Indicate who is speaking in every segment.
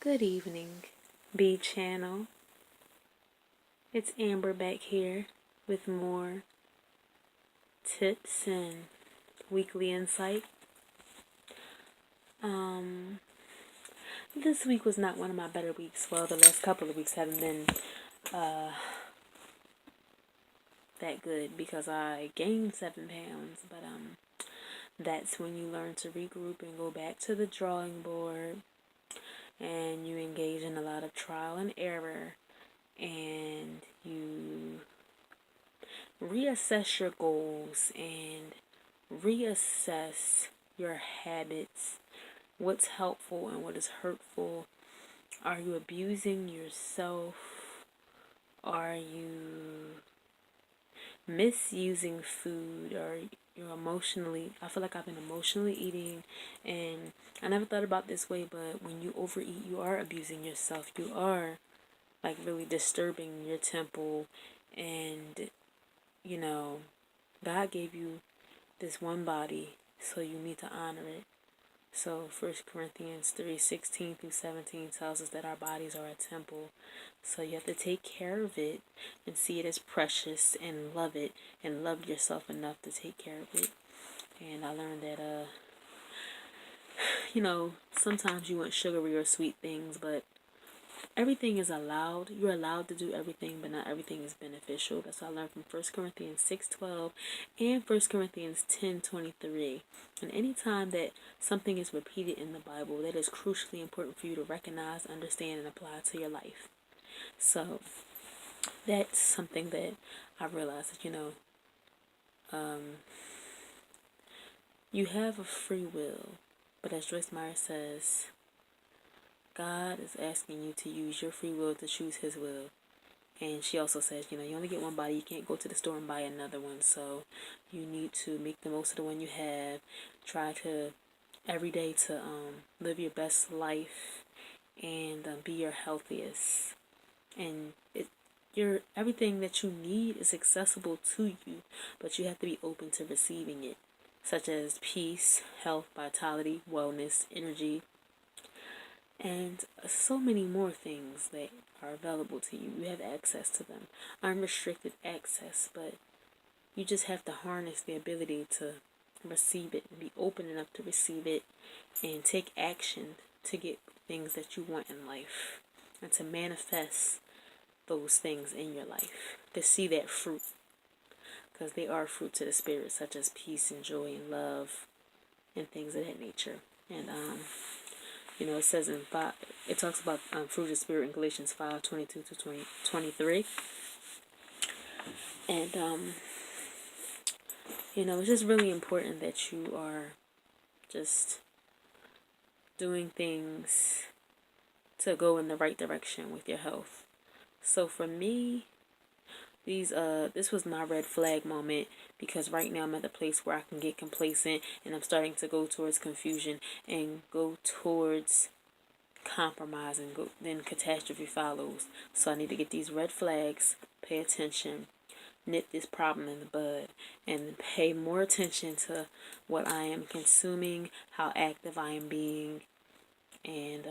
Speaker 1: Good evening, B channel. It's Amber back here with more tips and weekly insight. This week was not one of my better weeks. Well, the last couple of weeks haven't been that good because I gained 7 pounds. But that's when you learn to regroup and go back to the drawing board, and you engage in a lot of trial and error, and you reassess your goals and reassess your habits, what's helpful and what is hurtful. Are you abusing yourself? Are you misusing food? Or you're emotionally, I feel like I've been emotionally eating, and I never thought about this way, but when you overeat, you are abusing yourself. You are like really disturbing your temple, and God gave you this one body, so you need to honor it. So 1 Corinthians 3:16 through 17 tells us that our bodies are a temple. So you have to take care of it and see it as precious and love it and love yourself enough to take care of it. And I learned that sometimes you want sugary or sweet things, but everything is allowed. You're allowed to do everything, but not everything is beneficial. That's what I learned from 1 Corinthians 6:12 and 1 Corinthians 10:23. And anytime that something is repeated in the Bible, that is crucially important for you to recognize, understand, and apply to your life. So that's something that I realized that, you have a free will. But as Joyce Meyer says, God is asking you to use your free will to choose His will. And she also says, you only get one body. You can't go to the store and buy another one. So you need to make the most of the one you have. Try to, every day, to live your best life and be your healthiest. And everything that you need is accessible to you, but you have to be open to receiving it, such as peace, health, vitality, wellness, energy, and so many more things that are available to you. You have access to them, unrestricted access, but you just have to harness the ability to receive it and be open enough to receive it and take action to get things that you want in life and to manifest those things in your life, to see that fruit, because they are fruits of the Spirit, such as peace and joy and love and things of that nature. And it says it talks about fruit of the Spirit in Galatians 5:22 to 23. And it's just really important that you are just doing things to go in the right direction with your health. So for me, this was my red flag moment, because right now I'm at the place where I can get complacent and I'm starting to go towards confusion and go towards compromise, and then catastrophe follows. So I need to get these red flags, pay attention, nip this problem in the bud, and pay more attention to what I am consuming, how active I am being, and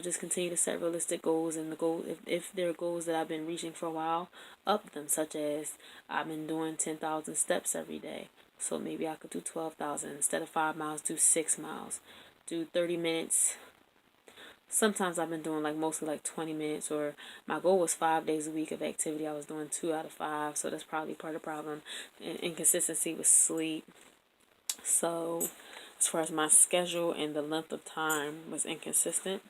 Speaker 1: just continue to set realistic goals. And the goal, if there are goals that I've been reaching for a while, up them, such as I've been doing 10,000 steps every day. So maybe I could do 12,000. Instead of 5 miles, do 6 miles. Do 30 minutes. Sometimes I've been doing mostly 20 minutes, or my goal was 5 days a week of activity. I was doing 2 out of 5, so that's probably part of the problem. And inconsistency with sleep. So as far as my schedule and the length of time was inconsistent.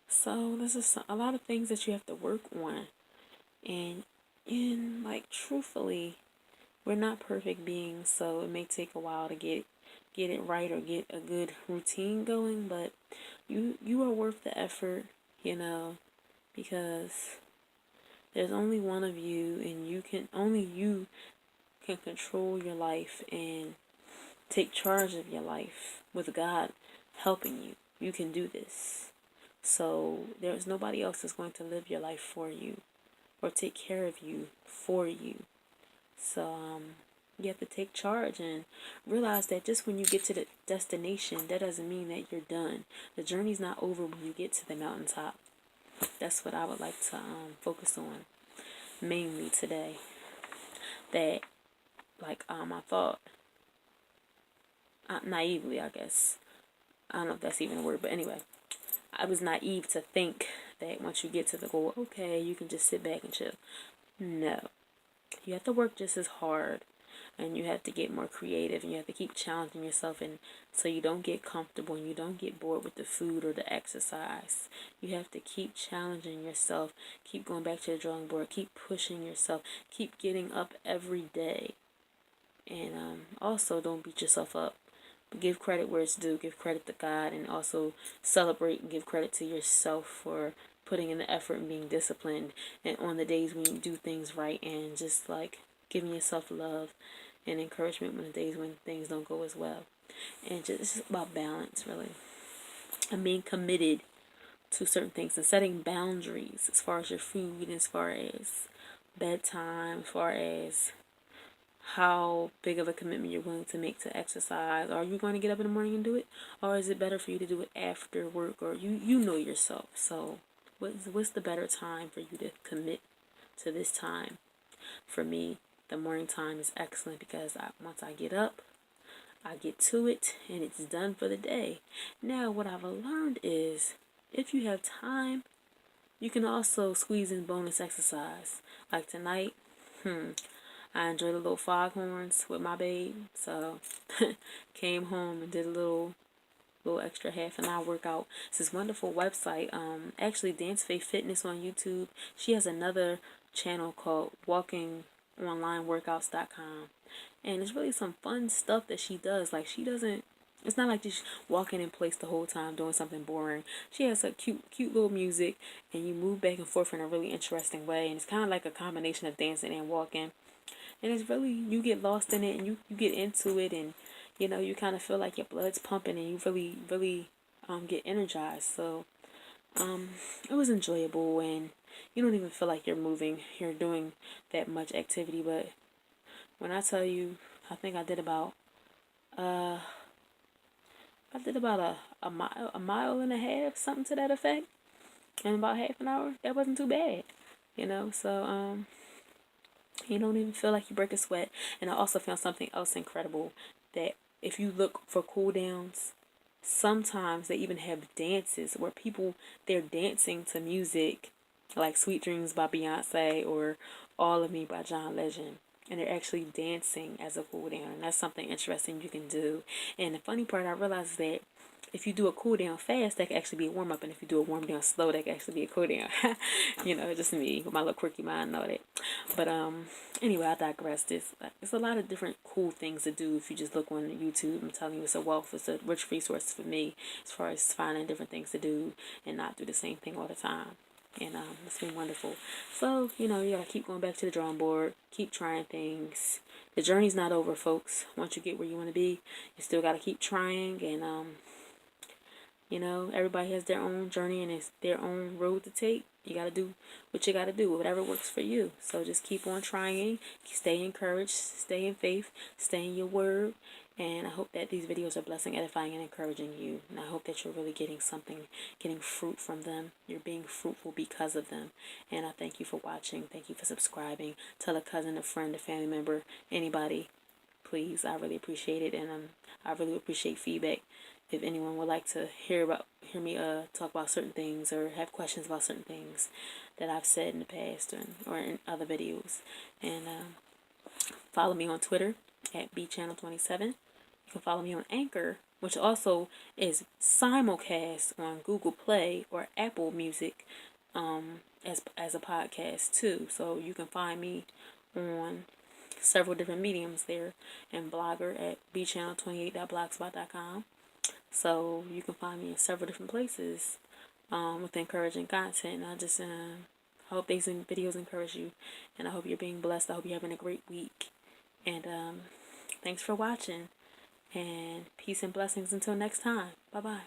Speaker 1: So this is a lot of things that you have to work on. And truthfully, we're not perfect beings, so it may take a while to get it right or get a good routine going, but you are worth the effort, because there's only one of you, and only you can control your life and take charge of your life with God helping you. You can do this. So there's nobody else that's going to live your life for you or take care of you for you. So You have to take charge and realize that just when you get to the destination, that doesn't mean that you're done. The journey's not over when you get to the mountaintop. That's what I would like to focus on mainly today. That, like, I thought, naively, I guess. I don't know if that's even a word, but anyway, I was naive to think that once you get to the goal, okay, you can just sit back and chill. No. You have to work just as hard, and you have to get more creative, and you have to keep challenging yourself, and so you don't get comfortable and you don't get bored with the food or the exercise. You have to keep challenging yourself, keep going back to the drawing board, keep pushing yourself, keep getting up every day, and also don't beat yourself up. Give credit where it's due. Give credit to God, and also celebrate and give credit to yourself for putting in the effort and being disciplined, and on the days when you do things right, and just like giving yourself love and encouragement when the days when things don't go as well. And just it's just about balance, really, and being committed to certain things and setting boundaries as far as your food, as far as bedtime, as far as how big of a commitment you're willing to make to exercise. Are you going to get up in the morning and do it, or is it better for you to do it after work? Or you know yourself. So what's the better time for you to commit to this time? For me, the morning time is excellent because once I get up, I get to it and it's done for the day. Now what I've learned is if you have time, you can also squeeze in bonus exercise. Like tonight, I enjoyed the little foghorns with my babe, so came home and did a little extra half an hour workout. It's this wonderful website, actually Dance Faith Fitness on YouTube. She has another channel called WalkingOnlineWorkouts.com, and it's really some fun stuff that she does. Like, she doesn't, it's not like just walking in place the whole time doing something boring. She has a cute little music, and you move back and forth in a really interesting way, and it's kind of like a combination of dancing and walking. And it's really, you get lost in it, and you get into it, and you kind of feel like your blood's pumping, and you really get energized. So it was enjoyable, and you don't even feel like you're moving, you're doing that much activity. But when I tell you, I think I did about uh a mile and a half, something to that effect, in about half an hour. That wasn't too bad, so you don't even feel like you break a sweat. And I also found something else incredible, that if you look for cool downs, sometimes they even have dances where they're dancing to music like Sweet Dreams by Beyonce or All of Me by John Legend. And they're actually dancing as a cool down. And that's something interesting you can do. And the funny part, I realized that if you do a cool down fast, that can actually be a warm up, and if you do a warm down slow, that can actually be a cool down. Just me with my little quirky mind and all that. But anyway, I digress. There's a lot of different cool things to do if you just look on YouTube. I'm telling you, it's a rich resource for me as far as finding different things to do and not do the same thing all the time. And it's been wonderful. So, you gotta keep going back to the drawing board, keep trying things. The journey's not over, folks. Once you get where you want to be, you still gotta keep trying. And everybody has their own journey and it's their own road to take. You got to do what you got to do, whatever works for you. So just keep on trying, stay encouraged, stay in faith, stay in your word. And I hope that these videos are blessing, edifying, and encouraging you. And I hope that you're really getting fruit from them. You're being fruitful because of them. And I thank you for watching. Thank you for subscribing. Tell a cousin, a friend, a family member, anybody. Please, I really appreciate it. And I really appreciate feedback. If anyone would like to hear me talk about certain things or have questions about certain things that I've said in the past or in other videos. And follow me on Twitter at bchannel27. You can follow me on Anchor, which also is simulcast on Google Play or Apple Music as a podcast too. So you can find me on several different mediums there, and Blogger at bchannel28.blogspot.com. So you can find me in several different places with encouraging content. And I just hope these videos encourage you. And I hope you're being blessed. I hope you're having a great week. And thanks for watching. And peace and blessings until next time. Bye-bye.